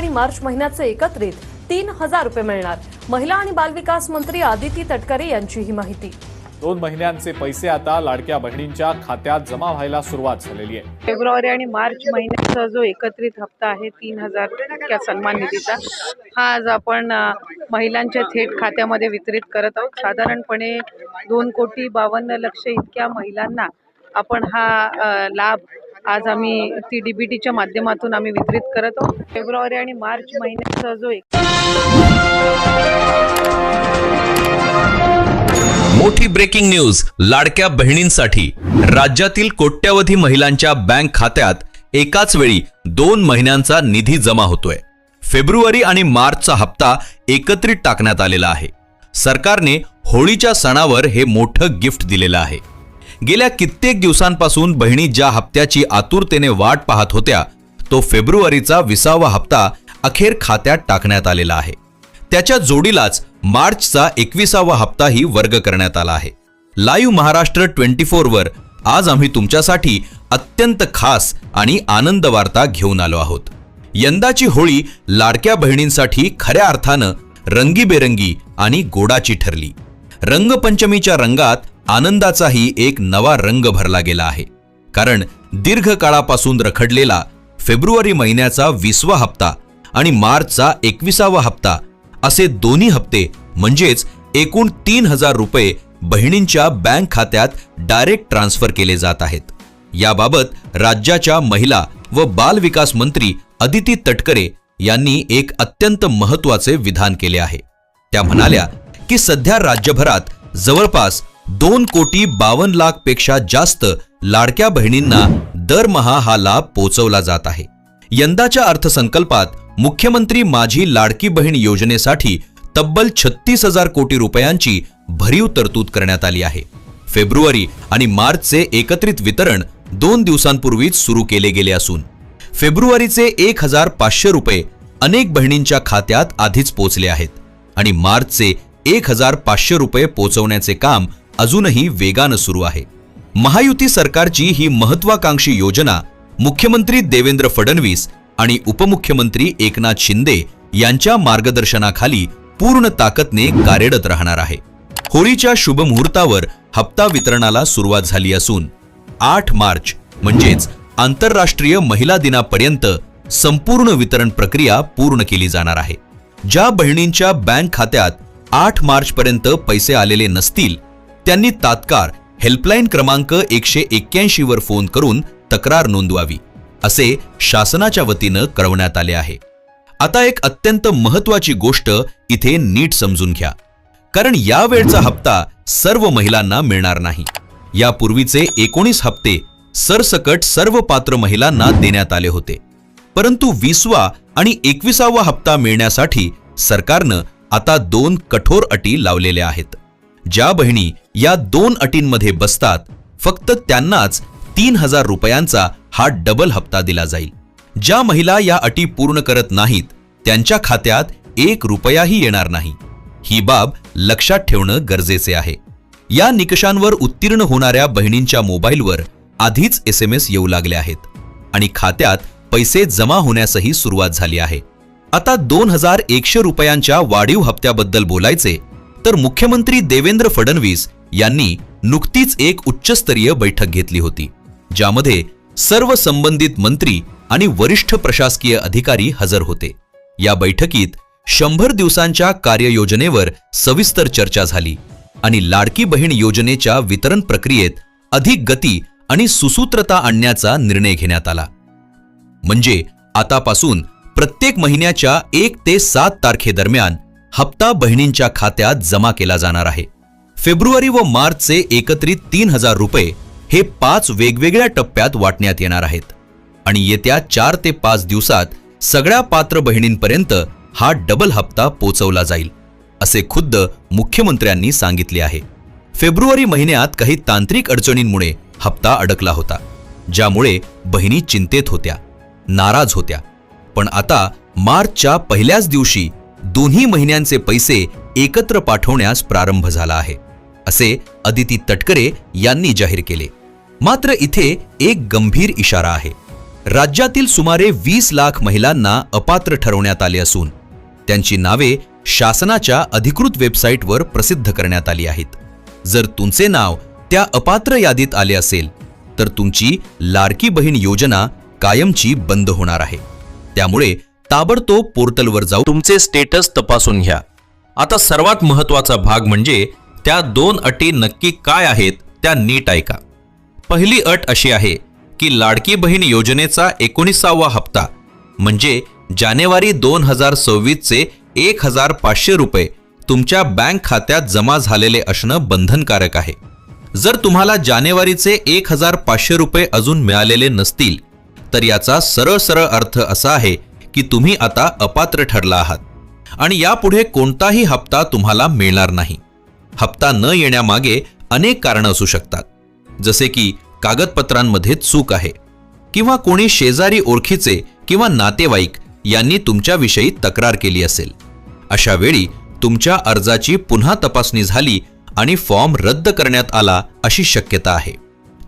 आणि मार्च महिन्याचे एकत्रित 3000 रुपये मिळणार। महिला आणि बालविकास मंत्री आदिती तटकरे यांची ही माहिती। 2 महिन्यांचे पैसे आता लाडक्या बहिणींच्या खात्यात जमा व्हायला सुरुवात झालेली आहे। फेब्रुवारी आणि मार्च महिन्याचा जो एकत्रित हप्ता आहे 3000 इतक्या सन्मान निधीचा, हा आज आपण महिलांच्या थेट खात्यामध्ये वितरित करत आहोत। साधारणपणे 2,52,00,000 इतक्या महिलांना आपण हा लाभ आज आम्ही डीबीटीच्या माध्यमातून आम्ही वितरित करत आहोत। फेब्रुवारी आणि मार्च महिन्याचा जो मोठी ब्रेकिंग न्यूज लाडक्या बहिणींसाठी। राज्यातील कोट्यावधी महिलांच्या बँक खात्यात एकाच वेळी 2 महिन्यांचा निधी जमा होतोय। फेब्रुवारी आणि मार्चचा हप्ता एकत्रित टाकण्यात आलेला आहे। सरकारने होळीच्या सणावर हे मोठं गिफ्ट दिलेलं आहे। गेल्या कित्येक दिवसांपासून बहिणी ज्या हप्त्याची आतुरतेने वाट पाहत होत्या, तो फेब्रुवारीचा 20वा हप्ता अखेर खात्यात टाकण्यात आलेला आहे। त्याच्या जोडीलाच मार्चचा 21वा हप्ताही वर्ग करण्यात आला आहे। लाईव्ह महाराष्ट्र 24 वर आज आम्ही तुमच्यासाठी अत्यंत खास आणि आनंद वार्ता घेऊन आलो आहोत। यंदाची होळी लाडक्या बहिणींसाठी खऱ्या अर्थानं रंगीबेरंगी आणि गोडाची ठरली। रंगपंचमीच्या रंगात आनंदाचाही एक नवा रंग भरला गेला आहे, कारण दीर्घकाळापासून रखडलेला फेब्रुवारी महिन्याचा 20वा हप्ता आणि मार्चचा 21वा हप्ता असे दोन्ही हप्ते म्हणजेच एकूण 3000 रुपये बहिणींच्या बँक खात्यात डायरेक्ट ट्रान्सफर केले जात आहेत। याबाबत राज्याच्या महिला व बाल विकास मंत्री आदिती तटकरे यांनी एक अत्यंत महत्त्वाचे विधान केले आहे। त्या म्हणाल्या की सध्या राज्यभरात जवळपास 2,52,00,000 पेक्षा जास्त लाडक्या बहिणींना दरमहा हा लाभ पोहोचवला जात आहे। यंदाच्या अर्थसंकल्पात मुख्यमंत्री माझी लाडकी बहीण योजनेसाठी तब्बल 36,000 कोटी रुपयांची भरीव तरतूद करण्यात आली आहे। फेब्रुवारी आणि मार्चचे एकत्रित वितरण 2 दिवसांपूर्वीच सुरू केले गेले असून फेब्रुवारीचे 1,500 रुपये अनेक बहिणींच्या खात्यात आधीच पोहोचले आहेत आणि मार्चचे 1,500 रुपये पोहोचवण्याचे काम अजूनही वेगाने सुरू आहे। महायुती सरकारची ही महत्त्वाकांक्षी योजना मुख्यमंत्री देवेंद्र फडणवीस आणि उपमुख्यमंत्री एकनाथ शिंदे यांच्या मार्गदर्शनाखाली पूर्ण ताकदने कार्यरत राहणार आहे। होळीच्या शुभ मुहूर्तावर हप्ता वितरणाला सुरुवात झाली असून 8 मार्च म्हणजेच आंतरराष्ट्रीय महिला दिनापर्यंत संपूर्ण वितरण प्रक्रिया पूर्ण केली जाणार आहे। ज्या बहिणींच्या बँक खात्यात 8 मार्च पर्यंत पैसे आलेले नसतील, त्यांनी तात्काळ हेल्पलाईन क्रमांक 181 वर फोन करून तक्रार नोंदवावी, असे शासनाच्या वतीनं कळवण्यात आले आहे। आता एक अत्यंत महत्त्वाची गोष्ट इथे नीट समजून घ्या, कारण या वेळचा हप्ता सर्व महिलांना मिळणार नाही। यापूर्वीचे 19 हप्ते सरसकट सर्व पात्र महिलांना देण्यात आले होते, परंतु 20वा आणि 21वा हप्ता मिळण्यासाठी सरकारनं आता 2 कठोर अटी लावलेल्या आहेत। ज्या बहिणी या 2 अटींमध्ये बसतात, फक्त त्यांनाच 3000 रुपयांचा हा डबल हप्ता दिला जाईल। ज्या महिला या अटी पूर्ण करत नाहीत, त्यांच्या खात्यात 1 रुपयाही येणार नाही। ही बाब लक्षात ठेवणं गरजेचे आहे। या निकषांवर उत्तीर्ण होणाऱ्या बहिणींच्या मोबाईलवर आधीच SMS येऊ लागले आहेत आणि खात्यात पैसे जमा होण्यासही सुरुवात झाली आहे। आता 2100 रुपयांच्या वाढीव हप्त्याबद्दल बोलायचे तर मुख्यमंत्री देवेंद्र फडणवीस यांनी नुकतीच एक उच्चस्तरीय बैठक घेतली होती, ज्यामध्ये सर्व संबंधित मंत्री आणि वरिष्ठ प्रशासकीय अधिकारी हजर होते। या बैठकीत 100 दिवसांच्या कार्ययोजनेवर सविस्तर चर्चा झाली आणि लाडकी बहीण योजनेच्या वितरण प्रक्रियेत अधिक गती आणि सुसूत्रता आणण्याचा निर्णय घेण्यात आला। म्हणजे आतापासून प्रत्येक महिन्याच्या 1 ते 7 तारखेदरम्यान हप्ता बहिणींच्या खात्यात जमा केला जाणार आहे। फेब्रुवारी व मार्चचे एकत्रित 3000 रुपये हे 5 वेगवेगळ्या टप्प्यात वाटण्यात येणार आहेत आणि येत्या 4 ते 5 दिवसात सगळ्या पात्र बहिणींपर्यंत हा डबल हप्ता पोहोचवला जाईल, असे खुद्द मुख्यमंत्र्यांनी सांगितले आहे। फेब्रुवारी महिन्यात काही तांत्रिक अडचणींमुळे हप्ता अडकला होता, ज्यामुळे बहिणी चिंतेत होत्या, नाराज होत्या, पण आता मार्चच्या पहिल्याच दिवशी दोन्ही महिन्यांचे पैसे एकत्र पाठवण्यास प्रारंभ झाला आहे, असे आदिती तटकरे यांनी जाहीर केले। मात्र इथे एक गंभीर इशारा आहे। राज्यातील सुमारे 20 लाख महिलांना अपात्र ठरवण्यात आले असून त्यांची नावे शासनाच्या अधिकृत वेबसाईटवर प्रसिद्ध करण्यात आली आहेत. जर तुमचे नाव त्या अपात्र यादीत आले असेल तर तुमची लाडकी बहीण योजना कायमची बंद होणार आहे. त्यामुळे ताबडतोब पोर्टलवर जाऊन तुमचे स्टेटस तपासून घ्या. आता सर्वात महत्त्वाचा भाग म्हणजे त्या 2 अटी नक्की काय आहेत त्या नीट ऐका. पहिली अट अशी आहे की लाडकी बहीण योजनेचा 19वा हप्ता म्हणजे जानेवारी 2026 चे 1500 रुपये तुमच्या बँक खात्यात जमा झालेले असणं बंधनकारक आहे. जर तुम्हाला जानेवारीचे 1500 रुपये अजून मिळालेले नसतील तर याचा सरळ अर्थ असा आहे की तुम्ही आता अपात्र ठरला आहात आणि यापुढे कोणताही हप्ता तुम्हाला मिळणार नाही. हप्ता न येण्यामागे अनेक कारणं असू शकतात, जसे की कागदपत्रांमध्ये चूक आहे किंवा कोणी शेजारी ओळखीचे किंवा नातेवाईक यांनी तुमच्याविषयी तक्रार केली असेल. अशा वेळी तुमच्या अर्जाची पुन्हा तपासणी झाली आणि फॉर्म रद्द करण्यात आला अशी शक्यता आहे.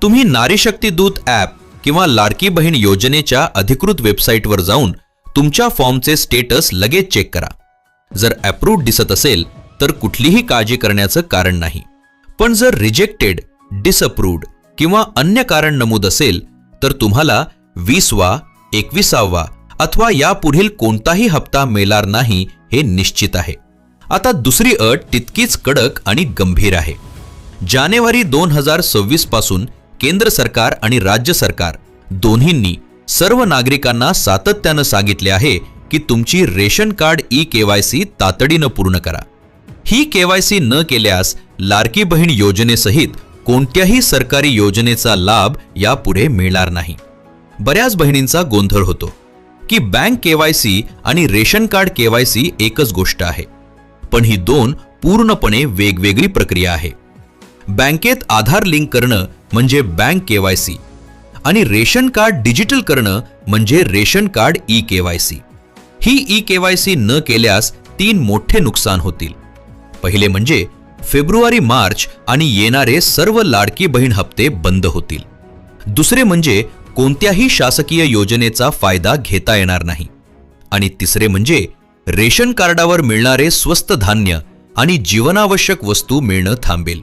तुम्ही नारी शक्ती दूत ॲप किंवा लाडकी बहीण योजनेच्या अधिकृत वेबसाईटवर जाऊन तुमच्या फॉर्मचे स्टेटस लगेच चेक करा. जर अप्रूव्ड दिसत असेल तर कुठलीही काळजी करण्याचं कारण नाही. पण जर रिजेक्टेड, डिसअप्रूव्ड किंवा अन्य कारण नमूद असेल तर तुम्हाला 20वा, 21वा अथवा यापुढील कोणताही हप्ता मिळणार नाही हे निश्चित आहे. आता दुसरी अट तितकीच कडक आणि गंभीर आहे. जानेवारी 2026 पासून केंद्र सरकार आणि राज्य सरकार दोन्हींनी सर्व नागरिकांना सातत्यानं सांगितले आहे की तुमची रेशन कार्ड ई-KYC तातडीनं पूर्ण करा. ही KYC न केल्यास लाडकी बहीण योजनेसहित कोणत्याही सरकारी योजनेचा लाभ यापुढे मिळणार नाही. बऱ्याच बहिणींचा गोंधळ होतो की बँक KYC आणि रेशन कार्ड KYC एकच गोष्ट आहे, पण ही 2 पूर्णपणे वेगवेगळी प्रक्रिया आहे. बँकेत आधार लिंक करणं म्हणजे बँक KYC आणि रेशन कार्ड डिजिटल करणं म्हणजे रेशन कार्ड ई-KYC. ही ई-KYC न केल्यास 3 मोठे नुकसान होतील. पहिले म्हणजे फेब्रुवारी, मार्च आणि येणारे सर्व लाडकी बहीण हप्ते बंद होतील. दुसरे म्हणजे कोणत्याही शासकीय योजनेचा फायदा घेता येणार नाही. आणि तिसरे म्हणजे रेशन कार्डावर मिळणारे स्वस्त धान्य आणि जीवनावश्यक वस्तू मिळणं थांबेल.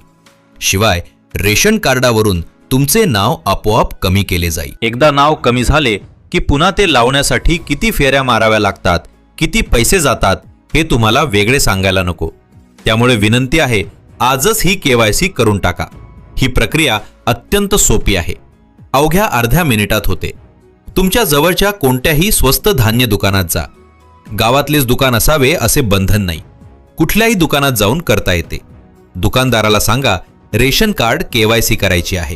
शिवाय रेशन कार्डावरून तुमचे नाव आपोआप कमी केले जाईल. एकदा नाव कमी झाले की पुन्हा ते लावण्यासाठी किती फेऱ्या माराव्या लागतात, किती पैसे जातात हे तुम्हाला वेगळे सांगायला नको. त्यामुळे विनंती आहे, आजच ही KYC करून टाका. ही प्रक्रिया अत्यंत सोपी आहे, अवघ्या अर्ध्या मिनिटात होते. तुमच्या जवळच्या कोणत्याही स्वस्त धान्य दुकानात जा. गावातलेच दुकान असावे असे बंधन नाही, कुठल्याही दुकानात जाऊन करता येते. दुकानदाराला सांगा रेशन कार्ड KYC करायची आहे.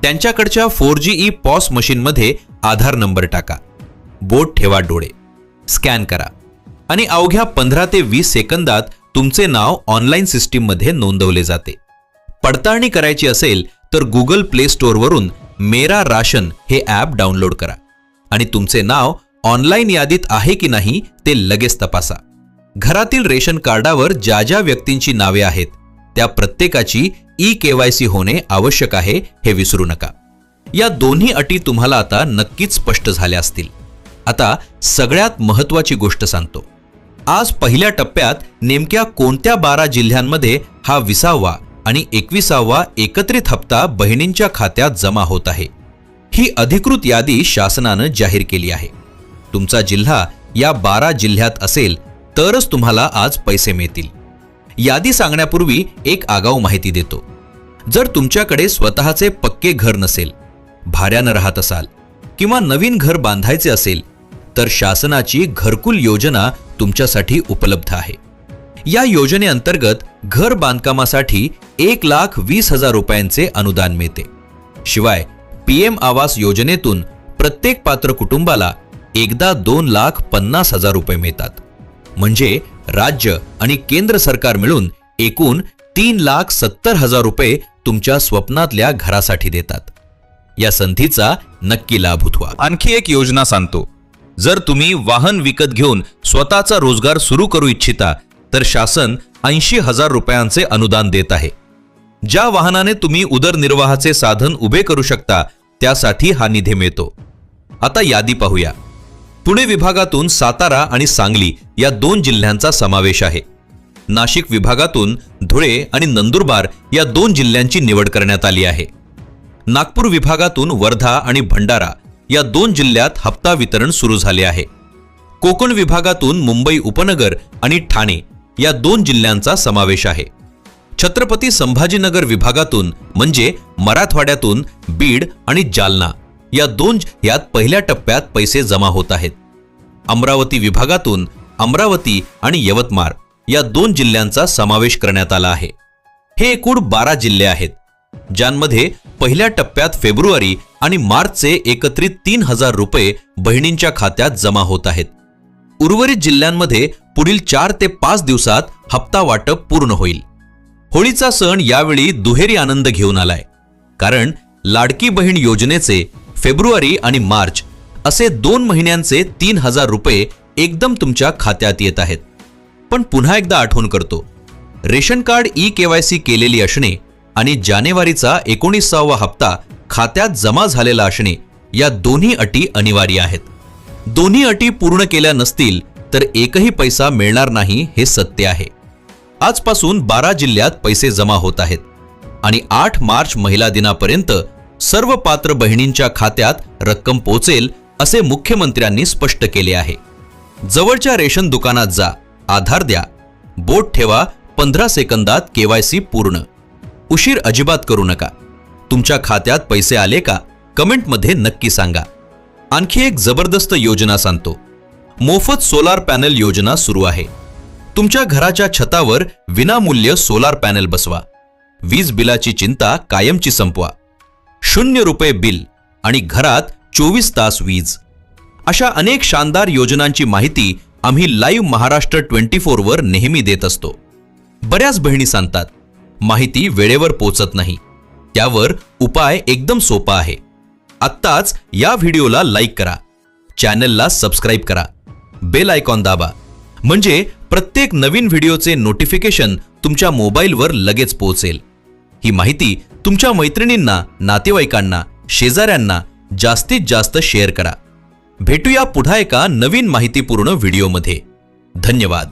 त्यांच्याकडच्या 4G POS मशीनमध्ये आधार नंबर टाका, बोट ठेवा डोळे, स्कॅन करा आणि अवघ्या 15 ते 20 सेकंदात तुमचे नाव ऑनलाईन सिस्टीममध्ये नोंदवले जाते. पडताळणी करायची असेल तर गुगल प्ले स्टोअरवरून मेरा राशन हे ॲप डाउनलोड करा आणि तुमचे नाव ऑनलाईन यादीत आहे की नाही ते लगेच तपासा. घरातील रेशन कार्डावर ज्या ज्या व्यक्तींची नावे आहेत त्या प्रत्येकाची ई-KYC होणे आवश्यक आहे हे विसरू नका. या दोन्ही अटी तुम्हाला आता नक्कीच स्पष्ट झाल्या असतील. आता सगळ्यात महत्त्वाची गोष्ट सांगतो. आज पहिल्या टप्प्यात नेमक्या कोणत्या 12 जिल्ह्यांमध्ये हा 20वा आणि 21वा एकत्रित हप्ता बहिणींच्या खात्यात जमा होत आहे, ही अधिकृत यादी शासनानं जाहीर केली आहे. तुमचा जिल्हा या 12 जिल्ह्यात असेल तरच तुम्हाला आज पैसे मिळतील. यादी सांगण्यापूर्वी एक आगाऊ माहिती देतो. जर तुमच्याकडे स्वतःचे पक्के घर नसेल, भाड्यानं राहत असाल किंवा नवीन घर बांधायचे असेल तर शासनाची घरकुल योजना तुमच्यासाठी उपलब्ध आहे. या योजनेअंतर्गत घर बांधकामासाठी 1,20,000 रुपयांचे अनुदान मिळते. शिवाय PM आवास योजनेतून प्रत्येक पात्र कुटुंबाला एकदा 2,50,000 रुपये मिळतात. म्हणजे राज्य आणि केंद्र सरकार मिळून एकूण 3,70,000 रुपये तुमच्या स्वप्नातल्या घरासाठी देतात. या संधीचा नक्की लाभ उठवा. आणखी एक योजना सांगतो. जर तुम्ही वाहन विकत घेऊन स्वतःचा रोजगार सुरू करू इच्छिता तर शासन 80,000 रुपयांचे अनुदान देत आहे. ज्या वाहनाने तुम्ही उदरनिर्वाहाचे साधन उभे करू शकता त्यासाठी हा निधी मिळतो. आता यादी पाहूया. पुणे विभागातून सातारा आणि सांगली या 2 जिल्ह्यांचा समावेश आहे. नाशिक विभागातून धुळे आणि नंदुरबार या 2 जिल्ह्यांची निवड करण्यात आली आहे. नागपूर विभागातून वर्धा आणि भंडारा या 2 जिल्ह्यात हप्ता वितरण सुरू झाले आहे. कोकण विभागातून मुंबई उपनगर आणि ठाणे या 2 जिल्ह्यांचा समावेश आहे. छत्रपती संभाजीनगर विभागातून म्हणजे मराठवाड्यातून बीड आणि जालना या 2 यात पहिल्या टप्प्यात पैसे जमा होत आहेत. अमरावती विभागातून अमरावती आणि यवतमाळ या 2 जिल्ह्यांचा समावेश करण्यात आला आहे. हे एकूण 12 जिल्हे आहेत, ज्यांमध्ये पहिल्या टप्प्यात फेब्रुवारी आणि मार्चचे एकत्रित 3,000 रुपये बहिणींच्या खात्यात जमा होत आहेत. उर्वरित जिल्ह्यांमध्ये पुढील 4 ते 5 दिवसात हप्ता वाटप पूर्ण होईल. होळीचा सण यावेळी दुहेरी आनंद घेऊन आलाय, कारण लाडकी बहीण योजनेचे फेब्रुवारी आणि मार्च असे 2 महिन्यांचे 3,000 रुपये एकदम तुमच्या खात्यात येत आहेत. पण पुन्हा एकदा आठवण करतो, रेशन कार्ड ई-KYC केलेली असणे आणि जानेवारीचा 19वा हप्ता खात्यात जमा झालेला असणे या दोन्ही अटी अनिवार्य आहेत. दोन्ही अटी पूर्ण केल्या नसतील तर एकही पैसा मिळणार नाही हे सत्य आहे. आजपासून 12 जिल्ह्यात पैसे जमा होत आहेत आणि 8 मार्च महिला दिनापर्यंत सर्व पात्र बहिणींच्या खात्यात रक्कम पोहोचेल असे मुख्यमंत्र्यांनी स्पष्ट केले आहे. जवळच्या रेशन दुकानात जा, आधार द्या, बोट ठेवा, 15 सेकंदात KYC पूर्ण. उशीर अजिबात करू नका. तुमच्या खात्यात पैसे आले का कमेंटमध्ये नक्की सांगा. आणखी एक जबरदस्त योजना सांगतो. मोफत सोलार पॅनल योजना सुरू आहे. तुमच्या घराच्या छतावर विनामूल्य सोलार पॅनल बसवा. वीज बिलाची चिंता कायमची संपवा. 0 रुपये बिल आणि घरात 24 तास वीज. अशा अनेक शानदार योजनांची माहिती आम्ही लाईव्ह महाराष्ट्र 24 वर नेहमी देत असतो. बऱ्याच बहिणी सांगतात माहिती वेळेवर पोहोचत नाही. त्यावर उपाय एकदम सोपा आहे. आत्ताच या व्हिडिओला लाईक करा, चॅनलला सबस्क्राईब करा, बेल आयकॉन दाबा, म्हणजे प्रत्येक नवीन व्हिडिओचे नोटिफिकेशन तुमच्या मोबाईलवर लगेच पोहोचेल. ही माहिती तुमच्या मैत्रिणींना, नातेवाईकांना, शेजाऱ्यांना जास्तीत जास्त शेअर करा. भेटूया पुन्हा एका नवीन माहितीपूर्ण व्हिडिओमध्ये. धन्यवाद.